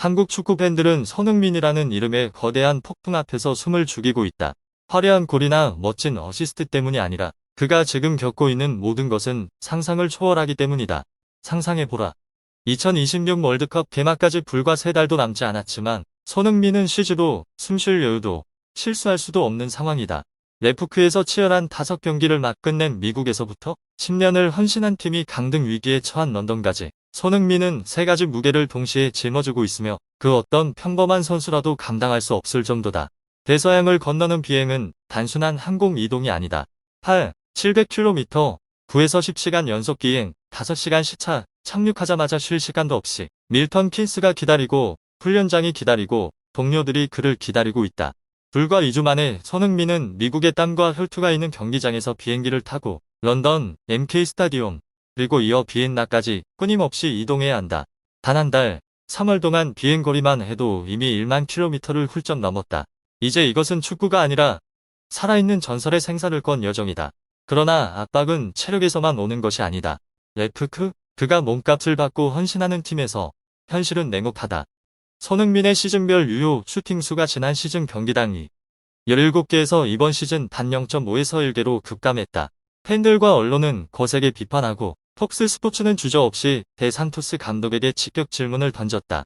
한국 축구 팬들은 손흥민이라는 이름의 거대한 폭풍 앞에서 숨을 죽이고 있다. 화려한 골이나 멋진 어시스트 때문이 아니라 그가 지금 겪고 있는 모든 것은 상상을 초월하기 때문이다. 상상해보라. 2026 월드컵 개막까지 불과 3달도 남지 않았지만 손흥민은 쉬지도 숨 쉴 여유도 실수할 수도 없는 상황이다. 레프크에서 치열한 5경기를 막 끝낸 미국에서부터 10년을 헌신한 팀이 강등 위기에 처한 런던까지 손흥민은 3가지 무게를 동시에 짊어지고 있으며 그 어떤 평범한 선수라도 감당할 수 없을 정도다. 대서양을 건너는 비행은 단순한 항공 이동이 아니다. 700km, 9에서 10시간 연속 기행, 5시간 시차, 착륙하자마자 쉴 시간도 없이 밀턴 킨스가 기다리고 훈련장이 기다리고 동료들이 그를 기다리고 있다. 불과 2주 만에 손흥민은 미국의 땀과 혈투가 있는 경기장에서 비행기를 타고 런던 MK 스타디움 그리고 이어 비엔나까지 끊임없이 이동해야 한다. 단 한 달, 3월 동안 비행 거리만 해도 이미 1만 킬로미터를 훌쩍 넘었다. 이제 이것은 축구가 아니라 살아있는 전설의 생사를 건 여정이다. 그러나 압박은 체력에서만 오는 것이 아니다. 레프크, 그가 몸값을 받고 헌신하는 팀에서 현실은 냉혹하다. 손흥민의 시즌별 유효 슈팅 수가 지난 시즌 경기당 17개에서 이번 시즌 단 0.5에서 1개로 급감했다. 팬들과 언론은 거세게 비판하고 톡스 스포츠는 주저없이 데 산토스 감독에게 직격 질문을 던졌다.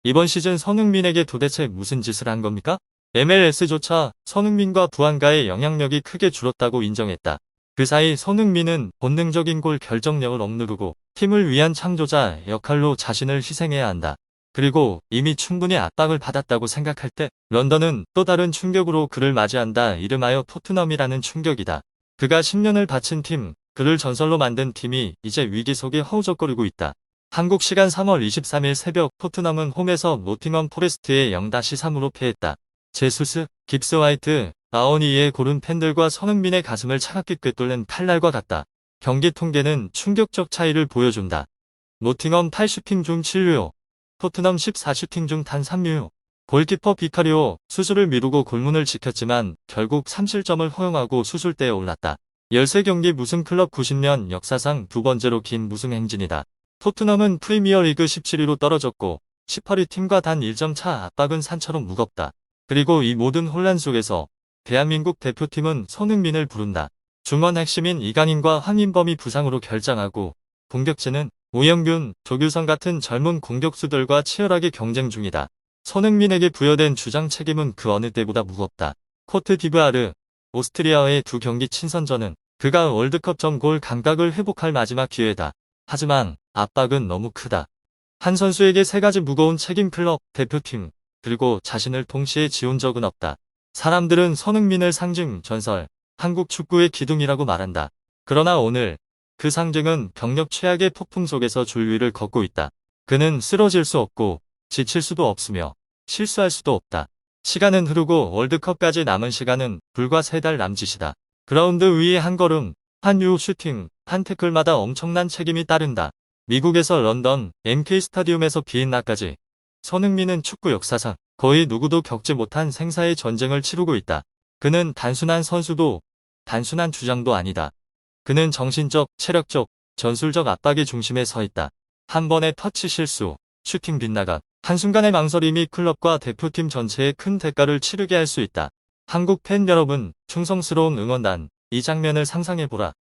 이번 시즌 손흥민에게 도대체 무슨 짓을 한 겁니까? MLS조차 손흥민과 부안가의 영향력이 크게 줄었다고 인정했다. 그 사이 손흥민은 본능적인 골 결정력을 억누르고 팀을 위한 창조자 역할로 자신을 희생해야 한다. 그리고 이미 충분히 압박을 받았다고 생각할 때 런던은 또 다른 충격으로 그를 맞이한다. 이름하여 토트넘이라는 충격이다. 그가 10년을 바친 팀, 그를 전설로 만든 팀이 이제 위기 속에 허우적거리고 있다. 한국 시간 3월 23일 새벽 토트넘은 홈에서 노팅엄 포레스트에 0-3으로 패했다. 제수스, 깁스 화이트, 아오니의 고른 팬들과 손흥민의 가슴을 차갑게 꿰뚫는 칼날과 같다. 경기 통계는 충격적 차이를 보여준다. 노팅엄 8슈팅 중 7유, 토트넘 14슈팅 중 단 3유. 골키퍼 비카리오 수술을 미루고 골문을 지켰지만 결국 3실점을 허용하고 수술대에 올랐다. 13경기 무승 클럽 90년 역사상 2번째로 긴 무승 행진이다. 토트넘은 프리미어리그 17위로 떨어졌고 18위 팀과 단 1점 차. 압박은 산처럼 무겁다. 그리고 이 모든 혼란 속에서 대한민국 대표팀은 손흥민을 부른다. 중원 핵심인 이강인과 황인범이 부상으로 결장하고 공격진은 오영균, 조규성 같은 젊은 공격수들과 치열하게 경쟁 중이다. 손흥민에게 부여된 주장 책임은 그 어느 때보다 무겁다. 코트 디부아르, 오스트리아와의 2경기 친선전은 그가 월드컵 전 골 감각을 회복할 마지막 기회다. 하지만 압박은 너무 크다. 한 선수에게 3가지 무거운 책임 클럽, 대표팀, 그리고 자신을 동시에 지운 적은 없다. 사람들은 손흥민을 상징, 전설, 한국 축구의 기둥이라고 말한다. 그러나 오늘 그 상징은 병력 최악의 폭풍 속에서 줄 위를 걷고 있다. 그는 쓰러질 수 없고 지칠 수도 없으며 실수할 수도 없다. 시간은 흐르고 월드컵까지 남은 시간은 불과 3달 남짓이다. 그라운드 위에 한 걸음, 한 유효 슈팅, 한 태클마다 엄청난 책임이 따른다. 미국에서 런던, MK 스타디움에서 비엔나까지 손흥민은 축구 역사상 거의 누구도 겪지 못한 생사의 전쟁을 치르고 있다. 그는 단순한 선수도 단순한 주장도 아니다. 그는 정신적, 체력적, 전술적 압박의 중심에 서 있다. 한 번의 터치 실수, 슈팅 빗나가, 한순간의 망설임이 클럽과 대표팀 전체에 큰 대가를 치르게 할 수 있다. 한국 팬 여러분, 충성스러운 응원단, 이 장면을 상상해보라.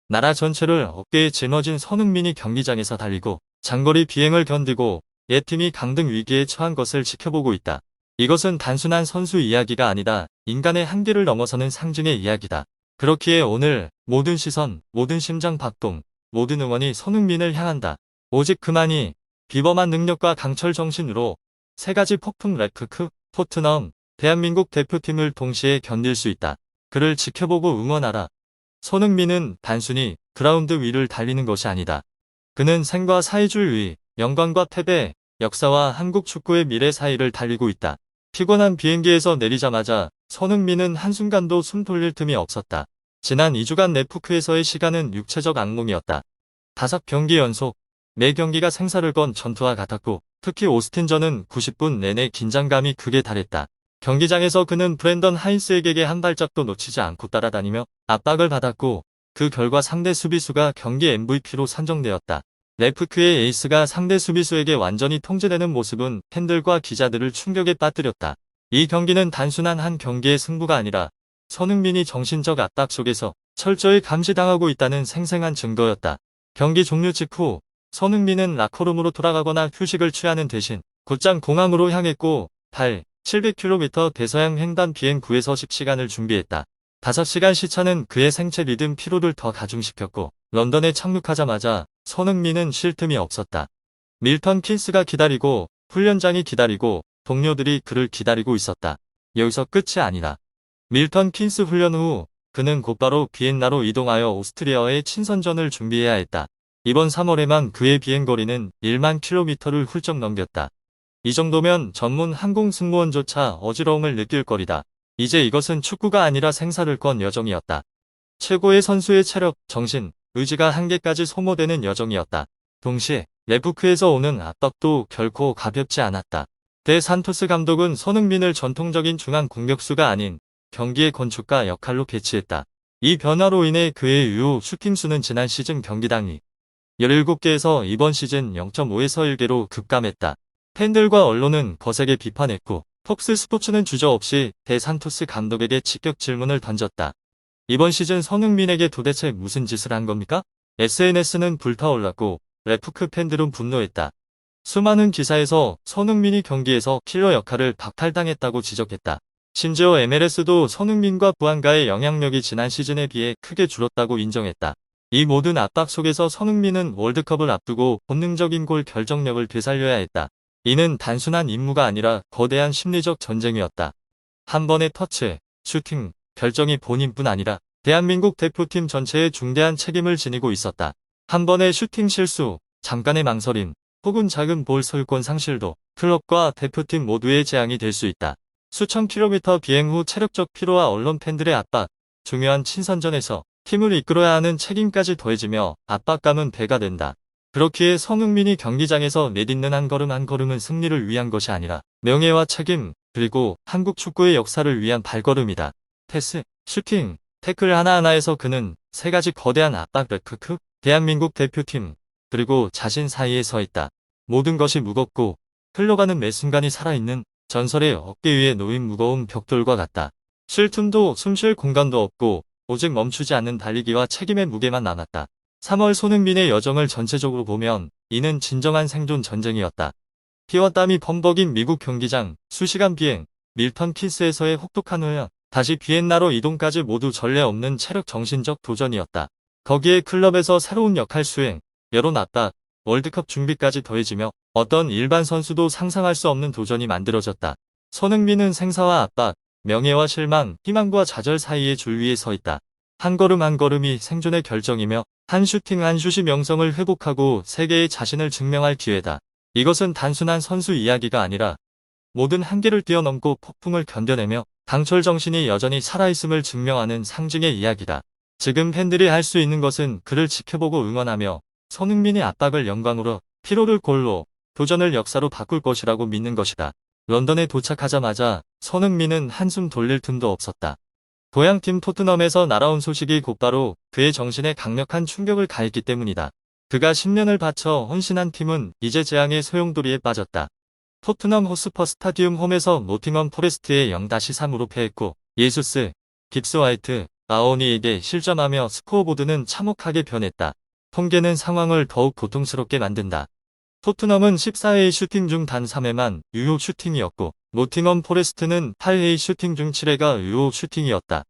나라 전체를 어깨에 짊어진 손흥민이 경기장에서 달리고 장거리 비행을 견디고 옛팀이 강등 위기에 처한 것을 지켜보고 있다. 이것은 단순한 선수 이야기가 아니다. 인간의 한계를 넘어서는 상징의 이야기다. 그렇기에 오늘 모든 시선, 모든 심장 박동, 모든 응원이 손흥민을 향한다. 오직 그만이 비범한 능력과 강철 정신으로 3가지 폭풍 레프크, 토트넘, 대한민국 대표팀을 동시에 견딜 수 있다. 그를 지켜보고 응원하라. 손흥민은 단순히 그라운드 위를 달리는 것이 아니다. 그는 생과 사의 위, 영광과 패배, 역사와 한국 축구의 미래 사이를 달리고 있다. 피곤한 비행기에서 내리자마자 손흥민은 한순간도 숨 돌릴 틈이 없었다. 지난 2주간 레프크에서의 시간은 육체적 악몽이었다. 5경기 연속, 매 경기가 생사를 건 전투와 같았고 특히 오스틴전은 90분 내내 긴장감이 극에 달했다. 경기장에서 그는 브랜던 하인스에게 한 발짝도 놓치지 않고 따라다니며 압박을 받았고 그 결과 상대 수비수가 경기 MVP로 선정되었다. 레프크의 에이스가 상대 수비수에게 완전히 통제되는 모습은 팬들과 기자들을 충격에 빠뜨렸다. 이 경기는 단순한 한 경기의 승부가 아니라 손흥민이 정신적 압박 속에서 철저히 감시당하고 있다는 생생한 증거였다. 경기 종료 직후 손흥민은 라커룸으로 돌아가거나 휴식을 취하는 대신 곧장 공항으로 향했고 700km 대서양 횡단 비행 9에서 10시간을 준비했다. 5시간 시차는 그의 생체 리듬 피로를 더 가중시켰고 런던에 착륙하자마자 손흥민은 쉴 틈이 없었다. 밀턴 킨스가 기다리고 훈련장이 기다리고 동료들이 그를 기다리고 있었다. 여기서 끝이 아니라 밀턴 킨스 훈련 후 그는 곧바로 비엔나로 이동하여 오스트리아와의 친선전을 준비해야 했다. 이번 3월에만 그의 비행거리는 1만 킬로미터를 훌쩍 넘겼다. 이 정도면 전문 항공 승무원조차 어지러움을 느낄 거리다. 이제 이것은 축구가 아니라 생사를 건 여정이었다. 최고의 선수의 체력, 정신, 의지가 한계까지 소모되는 여정이었다. 동시에 레프크에서 오는 압박도 결코 가볍지 않았다. 데 산토스 감독은 손흥민을 전통적인 중앙 공격수가 아닌 경기의 건축가 역할로 배치했다. 이 변화로 인해 그의 유효 슈팅 수는 지난 시즌 경기당 17개에서 이번 시즌 0.5에서 1개로 급감했다. 팬들과 언론은 거세게 비판했고 톡스 스포츠는 주저없이 데 산토스 감독에게 직격 질문을 던졌다. 이번 시즌 손흥민에게 도대체 무슨 짓을 한 겁니까? SNS는 불타올랐고 레프크 팬들은 분노했다. 수많은 기사에서 손흥민이 경기에서 킬러 역할을 박탈당했다고 지적했다. 심지어 MLS도 손흥민과 부안가의 영향력이 지난 시즌에 비해 크게 줄었다고 인정했다. 이 모든 압박 속에서 손흥민은 월드컵을 앞두고 본능적인 골 결정력을 되살려야 했다. 이는 단순한 임무가 아니라 거대한 심리적 전쟁이었다. 한 번의 터치, 슈팅, 결정이 본인뿐 아니라 대한민국 대표팀 전체에 중대한 책임을 지니고 있었다. 한 번의 슈팅 실수, 잠깐의 망설임, 혹은 작은 볼 소유권 상실도 클럽과 대표팀 모두의 재앙이 될 수 있다. 수천 킬로미터 비행 후 체력적 피로와 언론 팬들의 압박, 중요한 친선전에서 팀을 이끌어야 하는 책임까지 더해지며 압박감은 배가 된다. 그렇기에 손흥민이 경기장에서 내딛는 한 걸음 한 걸음은 승리를 위한 것이 아니라 명예와 책임, 그리고 한국 축구의 역사를 위한 발걸음이다. 패스, 슈팅, 태클 하나하나에서 그는 세 가지 거대한 압박 레프크, 대한민국 대표팀, 그리고 자신 사이에 서 있다. 모든 것이 무겁고 흘러가는 매 순간이 살아있는 전설의 어깨 위에 놓인 무거운 벽돌과 같다. 쉴 틈도 숨쉴 공간도 없고 오직 멈추지 않는 달리기와 책임의 무게만 남았다. 3월 손흥민의 여정을 전체적으로 보면 이는 진정한 생존 전쟁이었다. 피와 땀이 범벅인 미국 경기장, 수시간 비행, 밀턴 킨스에서의 혹독한 훈련, 다시 비엔나로 이동까지 모두 전례 없는 체력 정신적 도전이었다. 거기에 클럽에서 새로운 역할 수행, 여론 압박, 월드컵 준비까지 더해지며 어떤 일반 선수도 상상할 수 없는 도전이 만들어졌다. 손흥민은 생사와 압박, 명예와 실망, 희망과 좌절 사이의 줄 위에 서 있다. 한 걸음 한 걸음이 생존의 결정이며 한 슈팅 한 슛이 명성을 회복하고 세계에 자신을 증명할 기회다. 이것은 단순한 선수 이야기가 아니라 모든 한계를 뛰어넘고 폭풍을 견뎌내며 강철 정신이 여전히 살아있음을 증명하는 상징의 이야기다. 지금 팬들이 할 수 있는 것은 그를 지켜보고 응원하며 손흥민의 압박을 영광으로, 피로를 골로, 도전을 역사로 바꿀 것이라고 믿는 것이다. 런던에 도착하자마자 손흥민은 한숨 돌릴 틈도 없었다. 고향팀 토트넘에서 날아온 소식이 곧바로 그의 정신에 강력한 충격을 가했기 때문이다. 그가 10년을 바쳐 헌신한 팀은 이제 재앙의 소용돌이에 빠졌다. 토트넘 호스퍼 스타디움 홈에서 노팅엄 포레스트에 0-3으로 패했고 예수스, 깁스 화이트, 아오니에게 실점하며 스코어보드는 참혹하게 변했다. 통계는 상황을 더욱 고통스럽게 만든다. 토트넘은 14회의 슈팅 중 단 3회만 유효 슈팅이었고 노팅엄 포레스트는 8회의 슈팅 중 7회가 유효 슈팅이었다.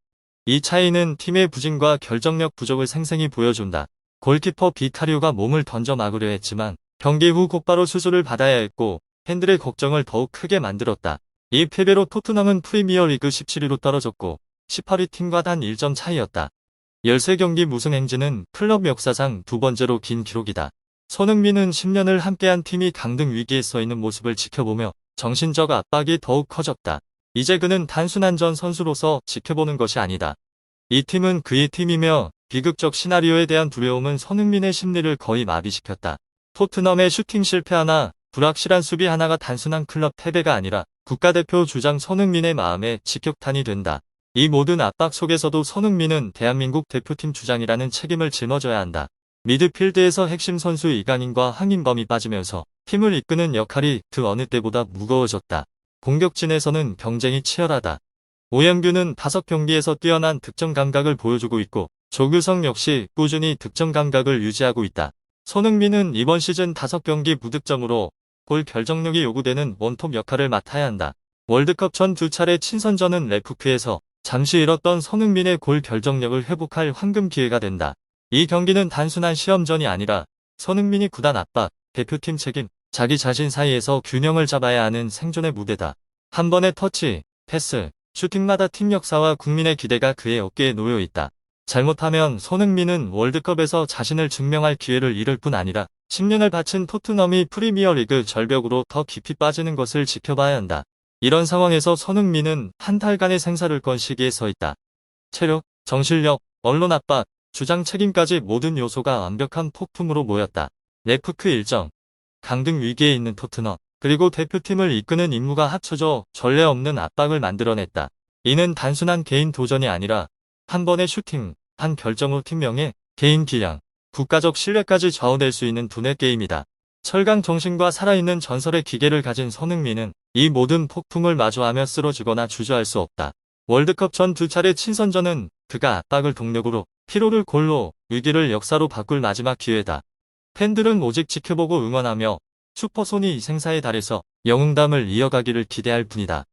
이 차이는 팀의 부진과 결정력 부족을 생생히 보여준다. 골키퍼 비카리오가 몸을 던져 막으려 했지만 경기 후 곧바로 수술을 받아야 했고 팬들의 걱정을 더욱 크게 만들었다. 이 패배로 토트넘은 프리미어리그 17위로 떨어졌고 18위 팀과 단 1점 차이였다. 13경기 무승 행진은 클럽 역사상 두 번째로 긴 기록이다. 손흥민은 10년을 함께한 팀이 강등 위기에 서 있는 모습을 지켜보며 정신적 압박이 더욱 커졌다. 이제 그는 단순한 전 선수로서 지켜보는 것이 아니다. 이 팀은 그의 팀이며 비극적 시나리오에 대한 두려움은 손흥민의 심리를 거의 마비시켰다. 토트넘의 슈팅 실패 하나, 불확실한 수비 하나가 단순한 클럽 패배가 아니라 국가대표 주장 손흥민의 마음에 직격탄이 된다. 이 모든 압박 속에서도 손흥민은 대한민국 대표팀 주장이라는 책임을 짊어져야 한다. 미드필드에서 핵심 선수 이강인과 황인범이 빠지면서 팀을 이끄는 역할이 그 어느 때보다 무거워졌다. 공격진에서는 경쟁이 치열하다. 오영규는 5경기에서 뛰어난 득점 감각을 보여주고 있고 조규성 역시 꾸준히 득점 감각을 유지하고 있다. 손흥민은 이번 시즌 5경기 무득점으로 골 결정력이 요구되는 원톱 역할을 맡아야 한다. 월드컵 전 2차례 친선전은 레프크에서 잠시 잃었던 손흥민의 골 결정력을 회복할 황금 기회가 된다. 이 경기는 단순한 시험전이 아니라 손흥민이 구단 압박, 대표팀 책임, 자기 자신 사이에서 균형을 잡아야 하는 생존의 무대다. 한 번의 터치, 패스, 슈팅마다 팀 역사와 국민의 기대가 그의 어깨에 놓여 있다. 잘못하면 손흥민은 월드컵에서 자신을 증명할 기회를 잃을 뿐 아니라 10년을 바친 토트넘이 프리미어리그 절벽으로 더 깊이 빠지는 것을 지켜봐야 한다. 이런 상황에서 손흥민은 한 달간의 생사를 건 시기에 서 있다. 체력, 정신력, 언론 압박, 주장 책임까지 모든 요소가 완벽한 폭풍으로 모였다. 레프크 일정, 강등 위기에 있는 토트넘, 그리고 대표팀을 이끄는 임무가 합쳐져 전례 없는 압박을 만들어냈다. 이는 단순한 개인 도전이 아니라 한 번의 슈팅, 한 결정 후 팀 명예, 개인 기량, 국가적 신뢰까지 좌우될 수 있는 두뇌 게임이다. 철강 정신과 살아있는 전설의 기계를 가진 손흥민은 이 모든 폭풍을 마주하며 쓰러지거나 주저할 수 없다. 월드컵 전 2차례 친선전은 그가 압박을 동력으로, 피로를 골로, 위기를 역사로 바꿀 마지막 기회다. 팬들은 오직 지켜보고 응원하며 슈퍼손이 이 생사의 달에서 영웅담을 이어가기를 기대할 뿐이다.